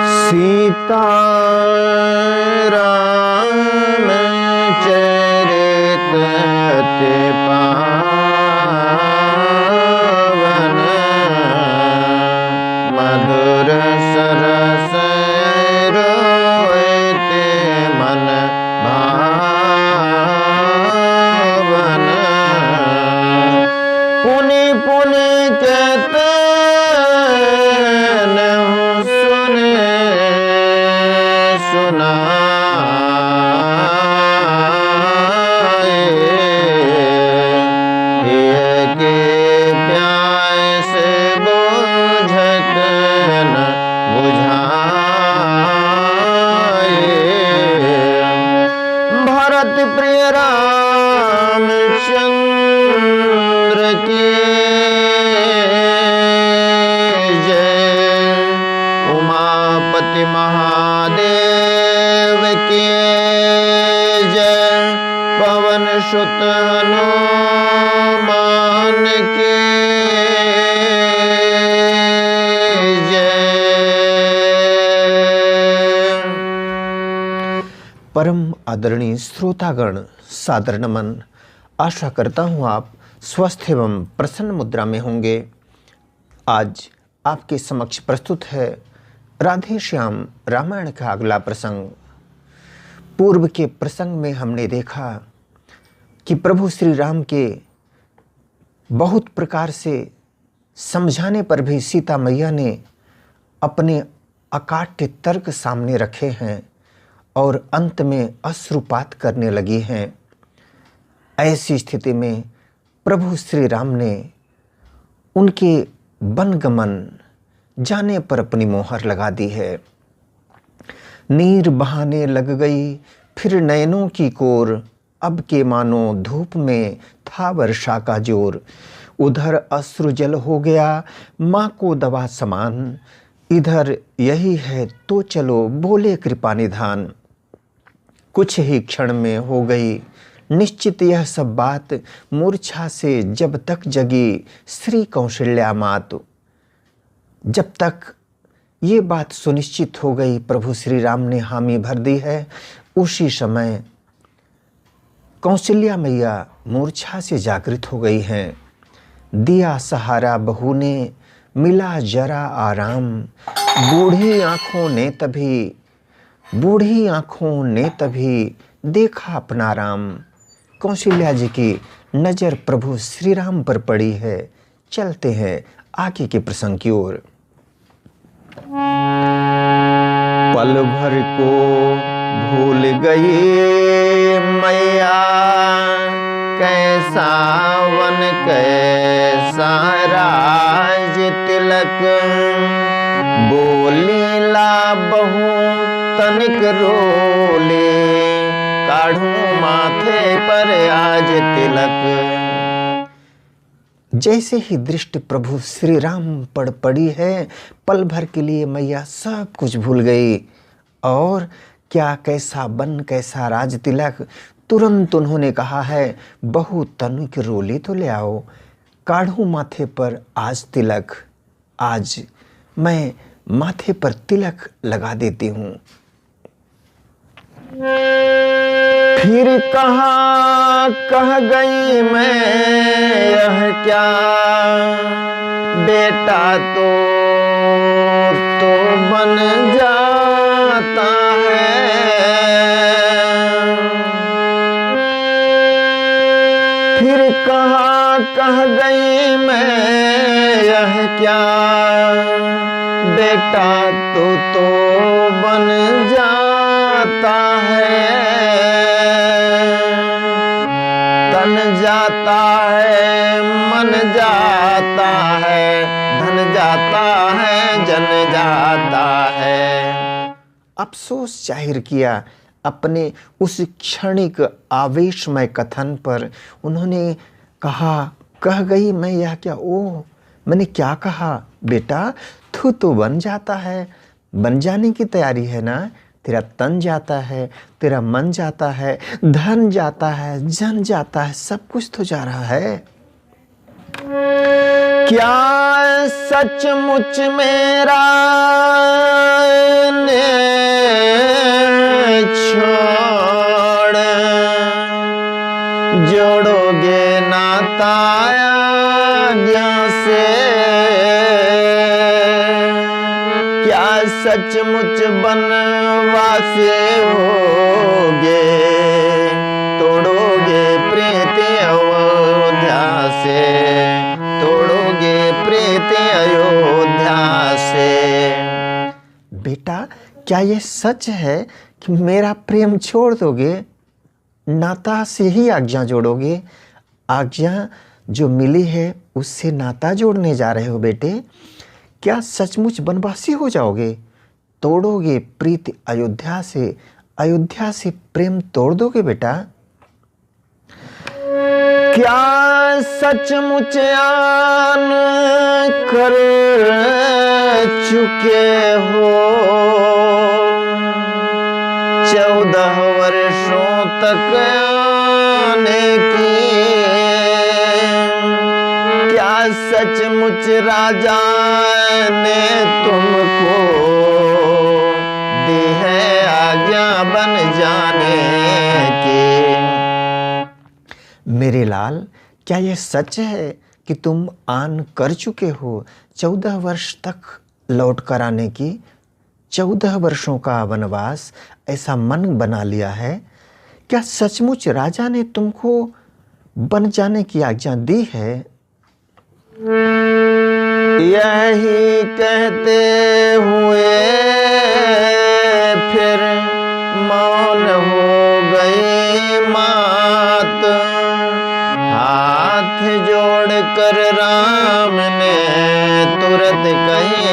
सीता राम चरित अति पावन, मधुर सरस रोइते मन भावन। पुनि पुनि कहते प्रिय रामचंद्र की जय, उमापति महादेव की जय, पवन सुत हनुमान की परम आदरणीय श्रोतागण, सादर नमन। आशा करता हूँ आप स्वस्थ एवं प्रसन्न मुद्रा में होंगे। आज आपके समक्ष प्रस्तुत है राधे श्याम रामायण का अगला प्रसंग। पूर्व के प्रसंग में हमने देखा कि प्रभु श्री राम के बहुत प्रकार से समझाने पर भी सीता मैया ने अपने अकाट्य तर्क सामने रखे हैं और अंत में अश्रुपात करने लगी हैं। ऐसी स्थिति में प्रभु श्री राम ने उनके वनगमन जाने पर अपनी मोहर लगा दी है। नीर बहाने लग गई फिर नयनों की कोर, अब के मानो धूप में था वर्षा का जोर। उधर अश्रु जल हो गया माँ को दवा समान, इधर यही है तो चलो बोले कृपा निधान। कुछ ही क्षण में हो गई निश्चित यह सब बात, मूर्छा से जब तक जगी श्री कौशल्या मात। जब तक ये बात सुनिश्चित हो गई, प्रभु श्री राम ने हामी भर दी है, उसी समय कौशल्या मैया मूर्छा से जागृत हो गई हैं। दिया सहारा बहू ने मिला जरा आराम, बूढ़ी आँखों ने तभी देखा अपना राम। कौशल्या जी की नज़र प्रभु श्री राम पर पड़ी है। चलते हैं आगे के प्रसंग की ओर। पल भर को भूल गई मैया, कैसा वन कैसा राज तिलक। बोली ला बहू तनिक रोले, काढ़ू माथे पर आज तिलक। जैसे ही दृष्टि प्रभु श्री राम पर पड़ी है, पल भर के लिए मैया सब कुछ भूल गई। और क्या कैसा बन कैसा राज तिलक। तुरंत उन्होंने कहा है, बहू तनिक रोली तो ले आओ, काढ़ू माथे पर आज तिलक। आज मैं माथे पर तिलक लगा देती हूँ। फिर कहाँ कह गई मैं यह क्या, बेटा तो बन जाता है। फिर कहाँ कह गई मैं यह क्या, बेटा तो बन जाता है। तन जाता है मन जाता है, धन जाता है जन जाता है। अफसोस जाहिर किया अपने उस क्षणिक आवेशमय कथन पर। उन्होंने कहा, कह गई मैं यह क्या। ओह, मैंने क्या कहा बेटा, तू तो बन जाता है। बन जाने की तैयारी है ना। तेरा तन जाता है, तेरा मन जाता है, धन जाता है, जन जाता है, सब कुछ तो जा रहा है। क्या सचमुच मेरा ने छोड़ जोड़ोगे नाता आज्ञा से? क्या सचमुच बनवासी होगे तोड़ोगे प्रीत अयोध्या से? तोड़ोगे प्रीत अयोध्या से। बेटा, क्या ये सच है कि मेरा प्रेम छोड़ दोगे, नाता से ही आज्ञा जोड़ोगे? आज्ञा जो मिली है उससे नाता जोड़ने जा रहे हो बेटे? क्या सचमुच बनवासी हो जाओगे? तोड़ोगे प्रीति अयोध्या से, अयोध्या से प्रेम तोड़ दोगे बेटा? क्या सचमुच आन कर चुके हो 14 वर्षों तक आने की? क्या सचमुच राजा ने तुमको दी है आज्ञा बन जाने की? मेरे लाल, क्या यह सच है कि तुम आन कर चुके हो 14 वर्ष तक लौट कर आने की? 14 वर्षों का वनवास ऐसा मन बना लिया है? क्या सचमुच राजा ने तुमको बन जाने की आज्ञा दी है? यही कहते हुए फिर मौन हो गई मात। हाथ जोड़कर राम ने तुरंत कही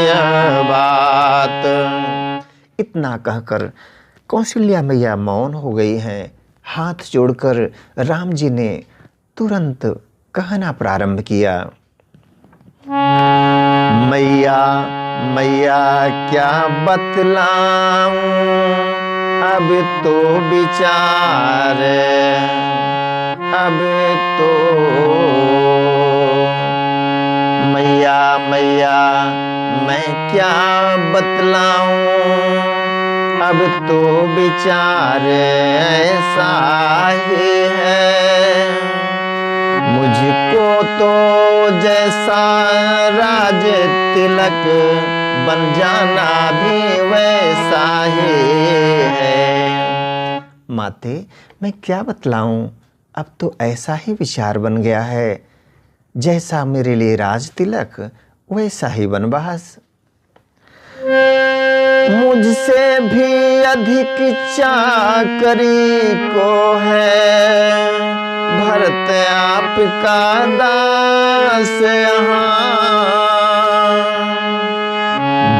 यह बात। इतना कहकर कौशल्या मैया मौन हो गई हैं। हाथ जोड़कर राम जी ने तुरंत कहना प्रारंभ किया, मैया मैया क्या बतलाऊं अब तो विचार, अब तो मैया मैया मैं क्या बतलाऊं अब तो विचार ऐसा ही है। मुझको तो जैसा राज तिलक बन जाना भी वैसा ही है। माते, मैं क्या बतलाऊं, अब तो ऐसा ही विचार बन गया है। जैसा मेरे लिए राज तिलक वैसा ही वनवास। मुझसे भी अधिक चाकरी को है भरत आपका दास यहाँ।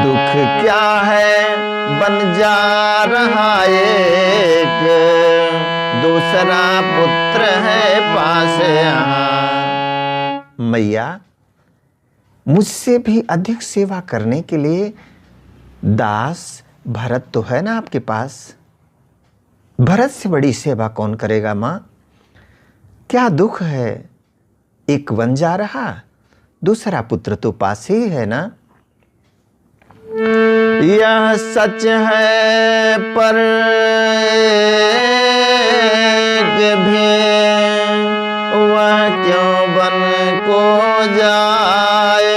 दुख क्या है बन जा रहा एक, दूसरा पुत्र है पास यहाँ। मैया, मुझसे भी अधिक सेवा करने के लिए दास भरत तो है ना आपके पास। भरत से बड़ी सेवा कौन करेगा माँ? क्या दुख है, एक वन जा रहा, दूसरा पुत्र तो पास ही है ना। यह सच है पर एक भी वह क्यों बन को जाए।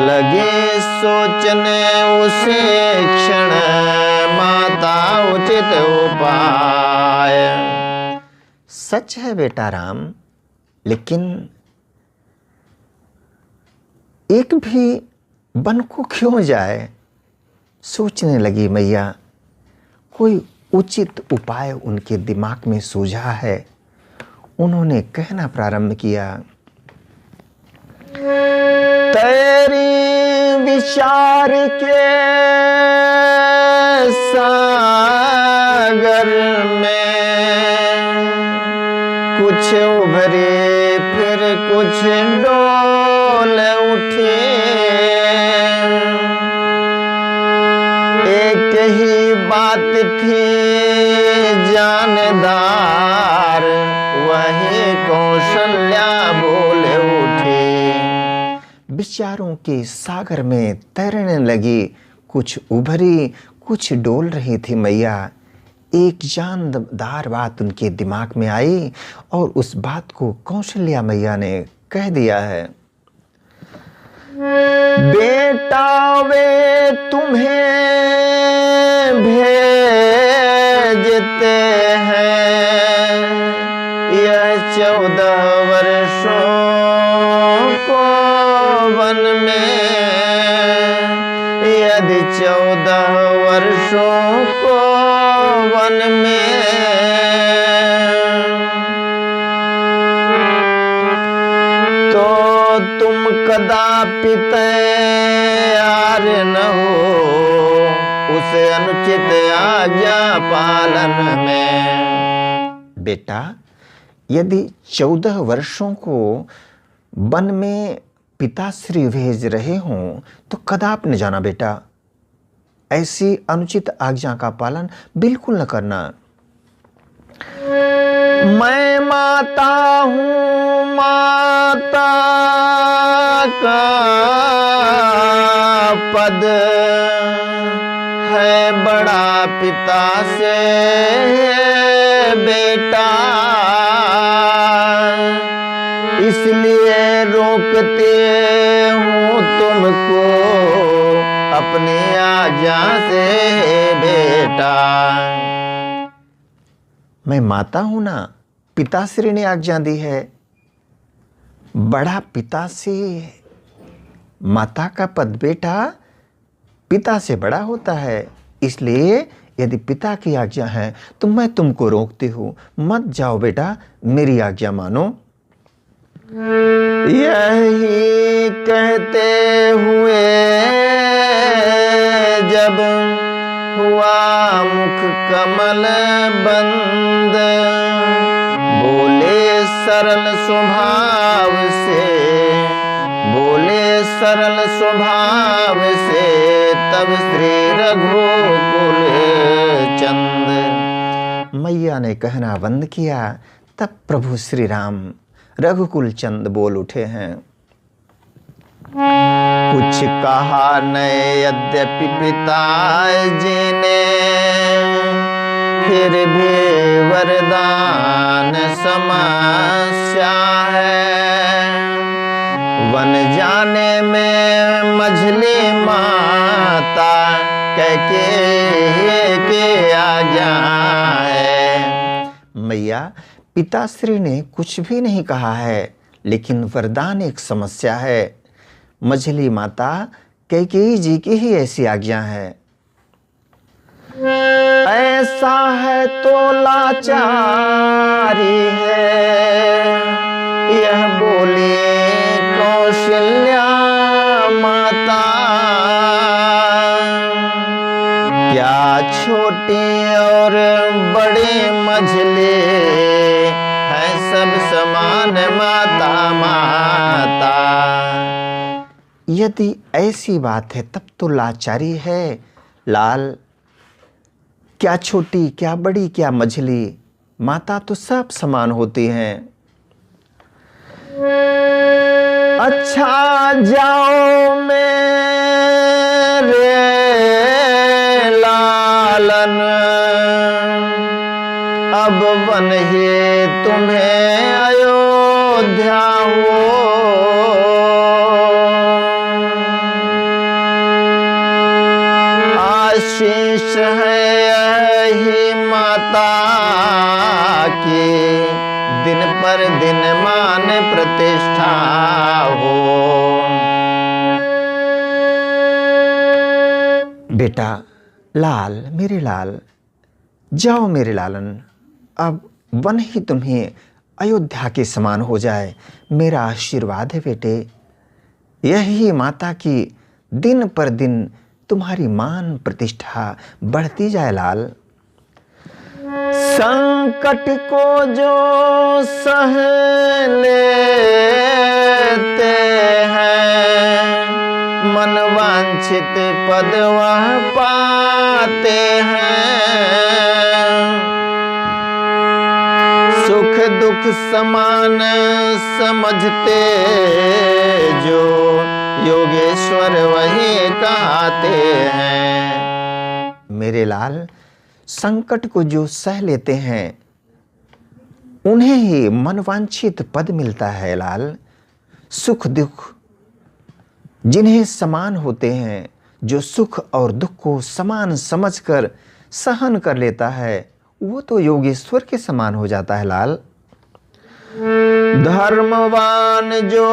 लगे सोचने उसे क्षण माता उचित उपाय। सच है बेटा राम, लेकिन एक भी बन को क्यों जाए? सोचने लगी मैया। कोई उचित उपाय उनके दिमाग में सूझा है। उन्होंने कहना प्रारंभ किया, तेरी विचार के सागर में कुछ उभरे फिर कुछ डोल उठे। एक ही बात थी जानदार, वही कौशल्या बोल उठे। विचारों के सागर में तैरने लगी। कुछ उभरी, कुछ डोल रही थी मैया। एक जानदार बात उनके दिमाग में आई और उस बात को कौशल्या मैया ने कह दिया है। बेटा वे तुम्हें भेजते हैं, यह 14 वर्षों को वन में, यदि 14 वर्षों को वन में तो तुम कदापि तैयार न हो उस अनुचित आज्ञा पालन में। बेटा, यदि 14 वर्षों को वन में पिताश्री भेज रहे हों तो कदापि न जाना बेटा। ऐसी अनुचित आज्ञा का पालन बिल्कुल न करना। मैं माता हूँ, माता का पद है बड़ा पिता से बेटा, इसलिए रोकते हूँ तुमको अपनी आज्ञा से बेटा। मैं माता हूं ना, पिताश्री ने आज्ञा दी है। बड़ा पिता से माता का पद बेटा पिता से बड़ा होता है, इसलिए यदि पिता की आज्ञा है तो मैं तुमको रोकती हूँ। मत जाओ बेटा, मेरी आज्ञा मानो। यही कहते हुए जब हुआ मुख कमल बंद, बोले सरल स्वभाव से, बोले सरल स्वभाव से तब श्री रघुकुल चंद। मैया ने कहना बंद किया, तब प्रभु श्री राम रघुकुल चंद बोल उठे हैं। कुछ कहा नहीं यद्यपि पिताजी ने, फिर भी वरदान समस्या है। वन जाने में मझली माता के आज्ञा है। मैया, पिताश्री ने कुछ भी नहीं कहा है, लेकिन वरदान एक समस्या है। मझली माता कैकेयी जी की ही ऐसी आज्ञा है। ऐसा है तो लाचारी है, यह बोली कौशल्या माता। क्या छोटी और बड़ी मझली है सब समान माता माता। यदि ऐसी बात है तब तो लाचारी है लाल। क्या छोटी, क्या बड़ी, क्या मझली, माता तो सब समान होती हैं। अच्छा जाओ मेरे लालन, अब वन ही तुम्हें अयोध्या हो। आशीष है यही माता की, दिन पर दिन मान प्रतिष्ठा हो। बेटा लाल, मेरे लाल, जाओ मेरे लालन, अब वन ही तुम्हें अयोध्या के समान हो जाए। मेरा आशीर्वाद है बेटे। यही माता की दिन पर दिन तुम्हारी मान प्रतिष्ठा बढ़ती जाए लाल। संकट को जो सह लेते हैं, मन वांछित पद वह पाते हैं। सुख दुख समान समझते जो योगेश्वर वही कहते हैं। मेरे लाल, संकट को जो सह लेते हैं उन्हें ही मनवांछित पद मिलता है लाल। सुख दुख जिन्हें समान होते हैं, जो सुख और दुख को समान समझकर सहन कर लेता है, वो तो योगेश्वर के समान हो जाता है लाल। धर्मवान जो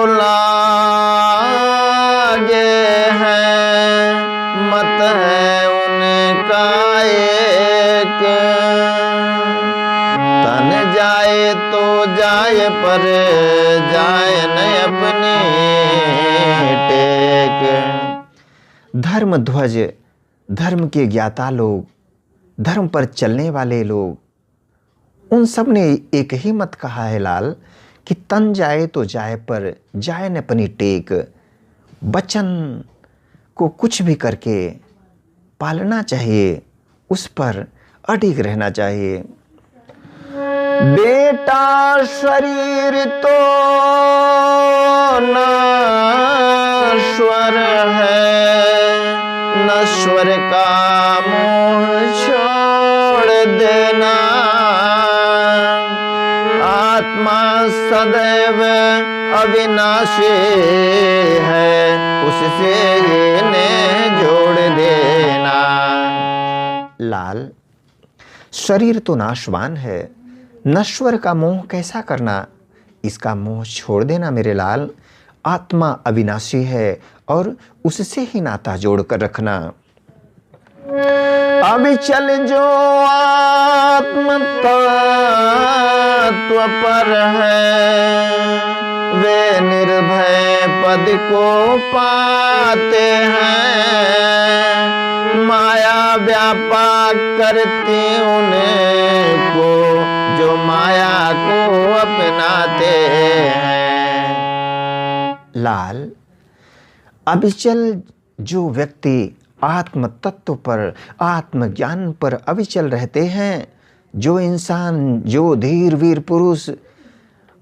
लागे हैं, मत है उनका एक। तन जाए तो जाए, पर जाए न अपनी टेक। धर्म ध्वज, धर्म के ज्ञाता लोग, धर्म पर चलने वाले लोग, उन सब ने एक ही मत कहा है लाल कि तन जाए तो जाए, पर जाए न अपनी टेक। वचन को कुछ भी करके पालना चाहिए, उस पर अडिग रहना चाहिए। बेटा शरीर तो नश्वर है, नश्वर का मोह छोड़ देना। आत्मा सदैव अविनाशी है, उससे इन्हें जोड़ देना। लाल, शरीर तो नाशवान है, नश्वर का मोह कैसा करना, इसका मोह छोड़ देना मेरे लाल। आत्मा अविनाशी है और उससे ही नाता जोड़कर रखना। अविचल जो आत्म तत्व पर है, वे निर्भय पद को पाते हैं। माया व्यापार करती उनको, जो माया को अपनाते हैं। लाल, अविचल जो व्यक्ति आत्म तत्व पर, आत्मज्ञान पर अविचल रहते हैं, जो इंसान, जो धीर वीर पुरुष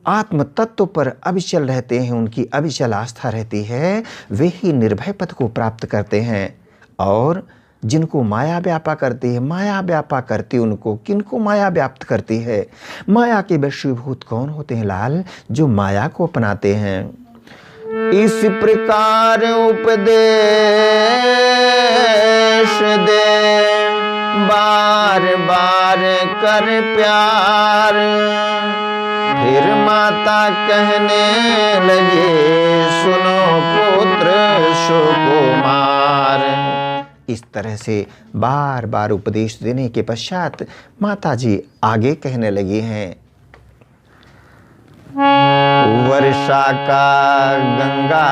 आत्म तत्व पर अविचल रहते हैं, उनकी अविचल आस्था रहती है, वे ही निर्भय पद को प्राप्त करते हैं। और जिनको माया व्यापा करती है, माया व्यापा करती उनको, किनको माया व्याप्त करती है? माया के वशीभूत कौन होते हैं लाल? जो माया को अपनाते हैं। इस प्रकार उपदेश दे बार बार कर प्यार, फिर माता कहने लगे सुनो पुत्र सुकुमार। इस तरह से बार बार उपदेश देने के पश्चात माता जी आगे कहने लगी हैं, वर्षा का गंगा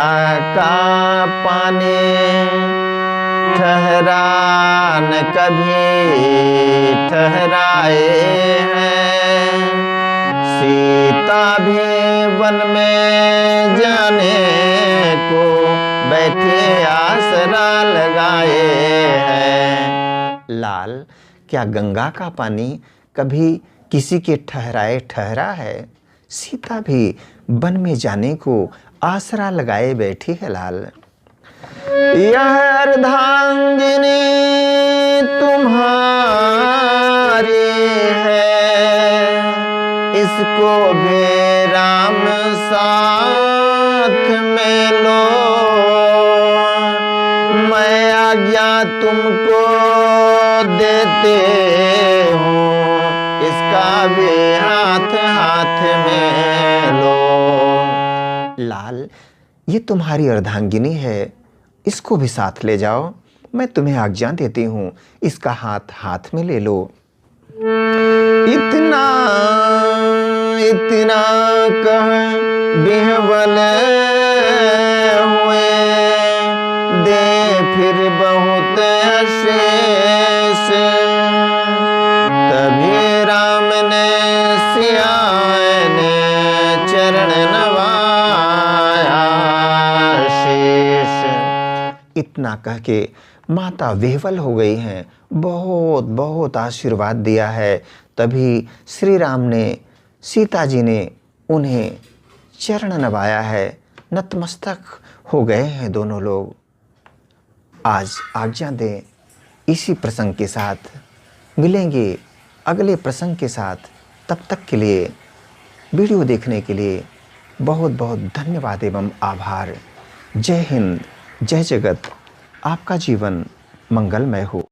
का पानी ठहरा न कभी ठहराए हैं। सीता भी वन में जाने को बैठे आसरा लगाए हैं। लाल, क्या गंगा का पानी कभी किसी के ठहराए ठहरा है? सीता भी वन में जाने को आसरा लगाए बैठी है लाल। यह अर्धांगिनी तुम्हारी है, इसको भी राम साथ में लो। मैं आज्ञा तुमको देते हूँ, इसका भी हाथ हाथ में लो। लाल, ये तुम्हारी अर्धांगिनी है, इसको भी साथ ले जाओ। मैं तुम्हें आज्ञा देती हूँ, इसका हाथ हाथ में ले लो। इतना इतना कह बिहवल हुए, दे फिर बहुत शेष। तभी राम ने सिया ने चरण नवाया शेष। इतना कह के माता विह्वल हो गई हैं, बहुत बहुत आशीर्वाद दिया है। तभी श्री राम ने, सीता जी ने उन्हें चरण नवाया है, नतमस्तक हो गए हैं दोनों लोग। आज आज्ञा दें, इसी प्रसंग के साथ मिलेंगे अगले प्रसंग के साथ। तब तक के लिए वीडियो देखने के लिए बहुत बहुत धन्यवाद एवं आभार। जय हिंद, जय जगत। आपका जीवन मंगलमय हो।